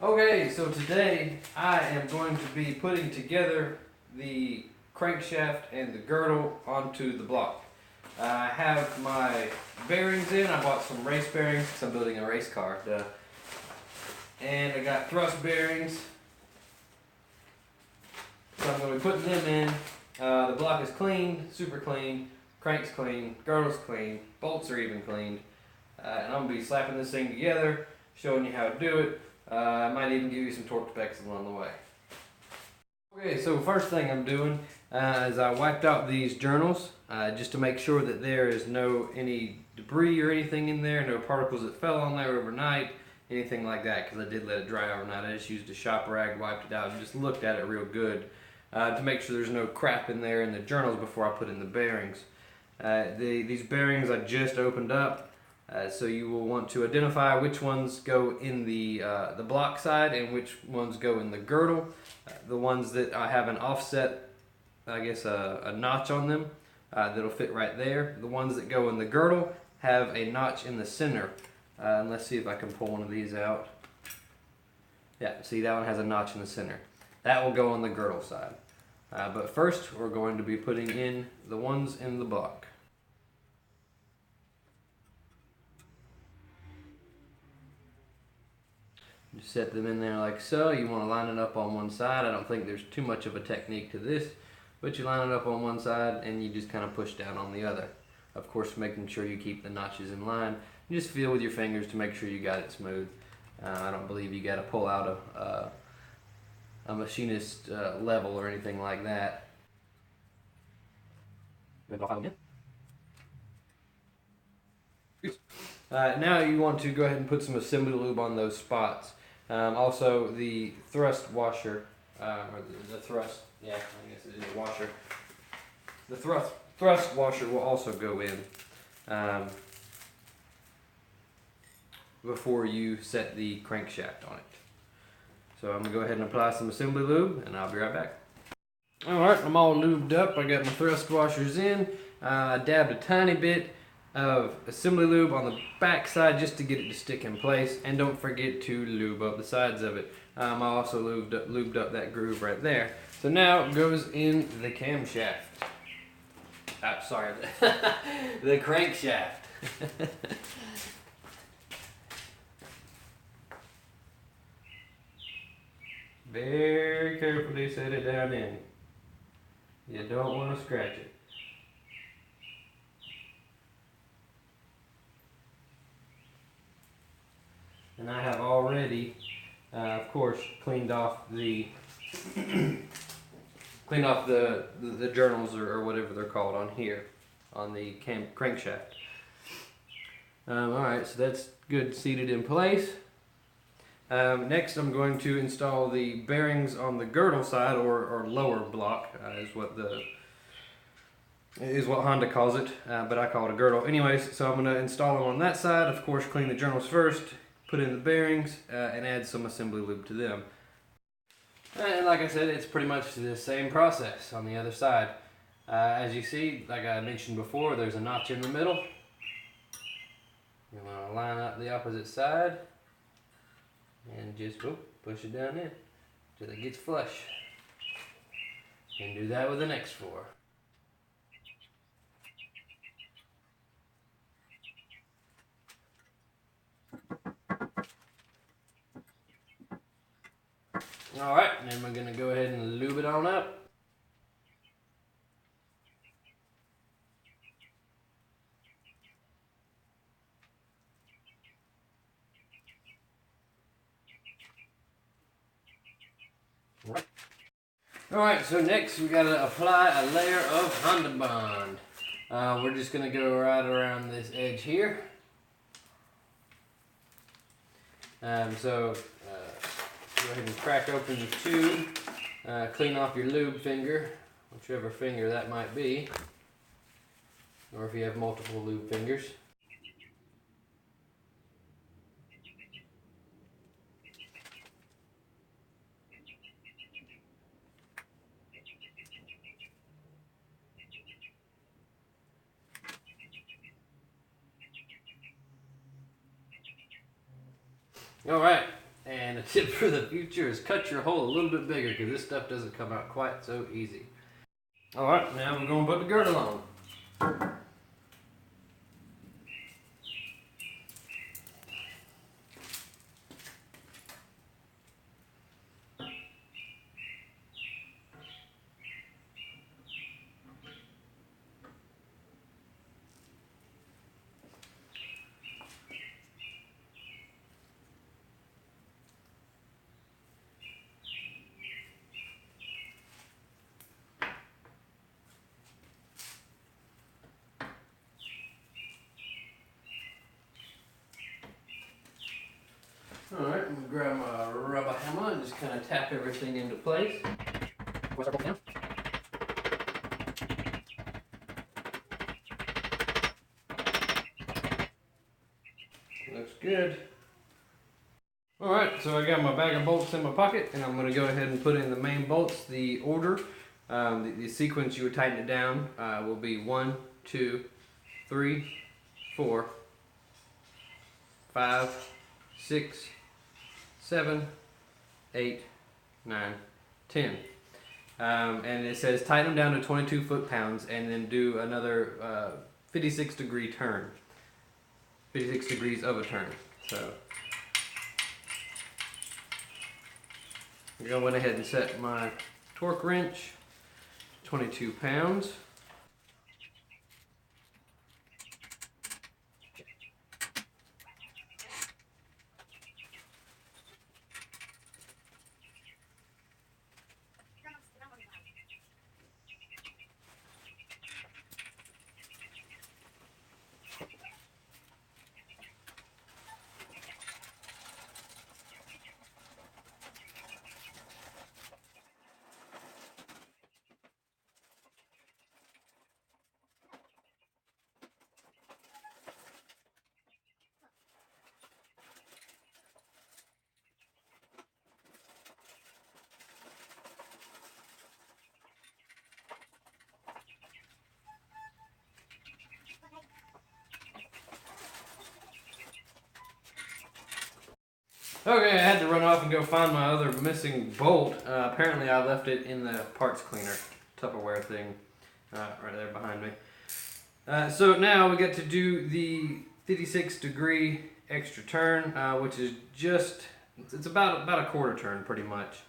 Okay, so today I am going to be putting together the crankshaft and the girdle onto the block. I have my bearings in. I bought some race bearings because I'm building a race car. Duh. And I got thrust bearings. So I'm going to be putting them in. The block is clean, super clean. Crank's clean, girdle's clean, bolts are even cleaned. And I'm going to be slapping this thing together, showing you how to do it. I might even give you some torque specs along the way. Okay, so first thing I'm doing is I wiped out these journals just to make sure that there is any debris or anything in there, no particles that fell on there overnight, anything like that, because I did let it dry overnight. I just used a shop rag, wiped it out, and just looked at it real good to make sure there's no crap in there in the journals before I put in the bearings. These bearings I just opened up. So you will want to identify which ones go in the block side and which ones go in the girdle. The ones that I have an offset, I guess a notch on them that'll fit right there. The ones that go in the girdle have a notch in the center. And let's see if I can pull one of these out. Yeah, see, that one has a notch in the center. That will go on the girdle side. But first we're going to be putting in the ones in the block. Just set them in there like so. You want to line it up on one side. I don't think there's too much of a technique to this, but you line it up on one side and you just kind of push down on the other. Of course, making sure you keep the notches in line. You just feel with your fingers to make sure you got it smooth. I don't believe you got to pull out a machinist level or anything like that. Now you want to go ahead and put some assembly lube on those spots. Also, the thrust washer, or the thrust, yeah, I guess it is a washer. The thrust washer will also go in before you set the crankshaft on it. So I'm going to go ahead and apply some assembly lube, and I'll be right back. Alright, I'm all lubed up. I got my thrust washers in. I dabbed a tiny bit of assembly lube on the back side just to get it to stick in place, and don't forget to lube up the sides of it. I also lubed up that groove right there. So now it goes in the camshaft. Sorry, the crankshaft. Very carefully set it down in. You don't want to scratch it. And I have already, of course, cleaned off the journals or whatever they're called on here, on the crankshaft. Alright, so that's good seated in place. Next I'm going to install the bearings on the girdle side, or lower block, is what Honda calls it, but I call it a girdle. Anyways, so I'm going to install them on that side. Of course, clean the journals first, put in the bearings, and add some assembly lube to them. And like I said, it's pretty much the same process on the other side. As you see, like I mentioned before, there's a notch in the middle. You want to line up the opposite side and just push it down in until it gets flush. And do that with the next four. Alright, then we're going to go ahead and lube it on up. Alright, so next we got to apply a layer of Honda Bond. We're just going to go right around this edge here. Go ahead and crack open the tube, clean off your lube finger, whichever finger that might be, or if you have multiple lube fingers. Alright, and a tip for the future is cut your hole a little bit bigger because this stuff doesn't come out quite so easy. Alright, now we're going to put the girdle on. Alright, I'm going to grab my rubber hammer and just kind of tap everything into place. Looks good. Alright, so I got my bag of bolts in my pocket, and I'm going to go ahead and put in the main bolts. The order, the sequence you would tighten it down will be 1, 2, 3, 4, 5, 6, 7, 8, 9, 10. And it says tighten them down to 22 foot-pounds and then do another 56-degree turn. 56 degrees of a turn. So I'm going to go ahead and set my torque wrench, 22 pounds. Okay, I had to run off and go find my other missing bolt. Apparently I left it in the parts cleaner Tupperware thing right there behind me. So now we get to do the 56-degree extra turn, which is just, it's about a quarter turn pretty much.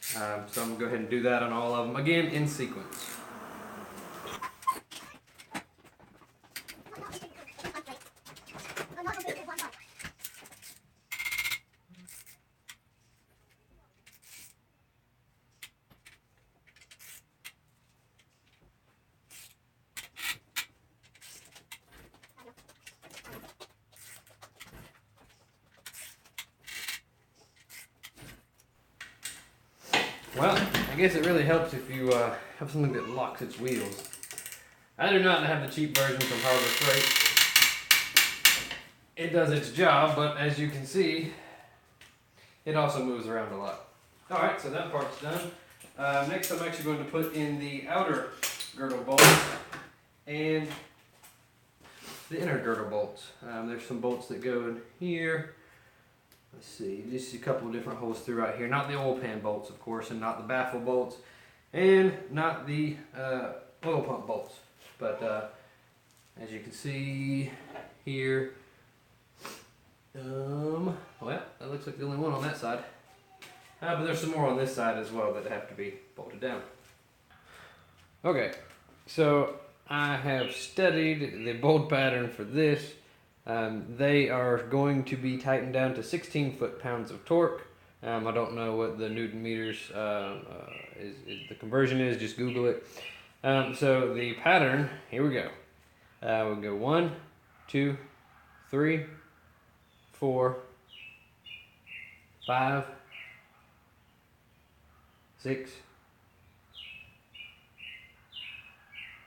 So I'm going to go ahead and do that on all of them, again in sequence. Well, I guess it really helps if you have something that locks its wheels. I do not have the cheap version from Harbor Freight. It does its job, but as you can see, it also moves around a lot. Alright, so that part's done. Next I'm actually going to put in the outer girdle bolts and the inner girdle bolts. There's some bolts that go in here. Let's see, just a couple of different holes through right here. Not the oil pan bolts, of course, and not the baffle bolts, and not the oil pump bolts. But as you can see here, well, that looks like the only one on that side. But there's some more on this side as well that have to be bolted down. Okay, so I have studied the bolt pattern for this. They are going to be tightened down to 16 foot-pounds of torque. I don't know what the Newton meters the conversion is, just Google it. So the pattern, here we go. We'll go 1, 2, 3, 4, 5, 6,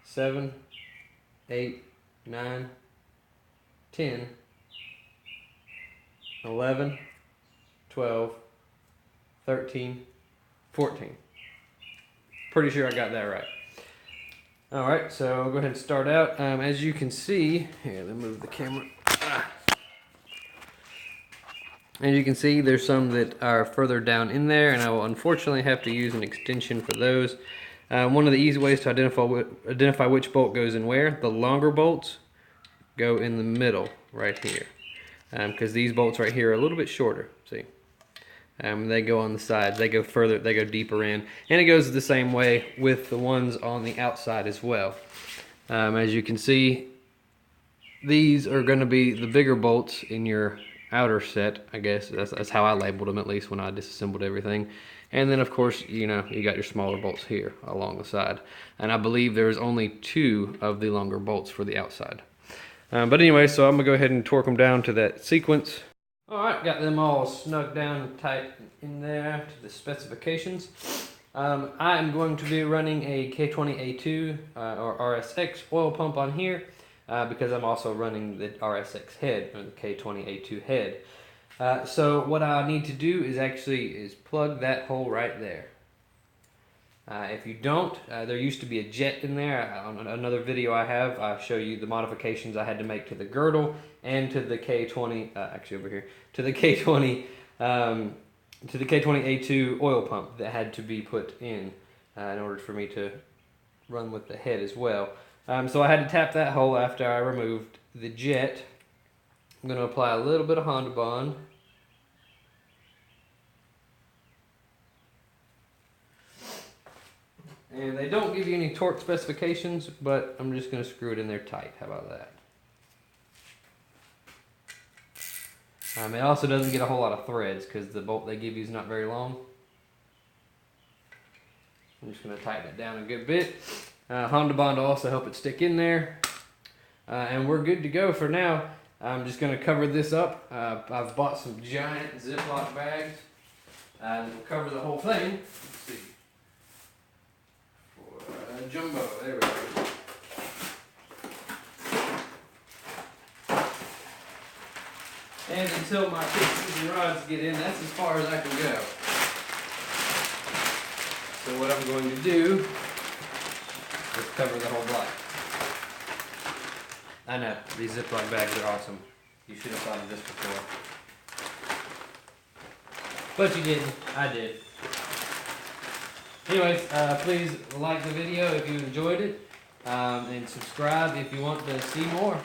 7, 8, 9, 10, 11, 12, 13, 14. Pretty sure I got that right. Alright, so I'll go ahead and start out. As you can see, here, let me move the camera. As you can see, there's some that are further down in there, and I will unfortunately have to use an extension for those. One of the easy ways to identify which bolt goes in where, the longer bolts go in the middle right here. Because these bolts right here are a little bit shorter, see? They go on the sides, they go further, they go deeper in. And it goes the same way with the ones on the outside as well. As you can see, these are going to be the bigger bolts in your outer set, I guess. That's how I labeled them, at least when I disassembled everything. And then of course, you know, you got your smaller bolts here along the side. And I believe there's only 2 of the longer bolts for the outside. But anyway, so I'm gonna go ahead and torque them down to that sequence. All right, got them all snug down tight in there to the specifications. I am going to be running a K20A2 or RSX oil pump on here. Because I'm also running the RSX head, or the K20A2 head. So what I need to do is plug that hole right there. If you don't, there used to be a jet in there. On another video I show you the modifications I had to make to the girdle and to the K20, actually over here, to the K20A2 oil pump that had to be put in order for me to run with the head as well. So I had to tap that hole after I removed the jet. I'm going to apply a little bit of Honda Bond. And they don't give you any torque specifications, but I'm just going to screw it in there tight. How about that? It also doesn't get a whole lot of threads because the bolt they give you is not very long. I'm just going to tighten it down a good bit. Honda Bond will also help it stick in there. And we're good to go for now. I'm just going to cover this up. I've bought some giant Ziploc bags. We'll cover the whole thing. Let's see. For jumbo, there we go. And until my pieces and rods get in, that's as far as I can go. So what I'm going to do, let's cover the whole block. I know, these Ziploc bags are awesome. You should have thought of this before. But you didn't, I did. Anyways, please like the video if you enjoyed it. And subscribe if you want to see more.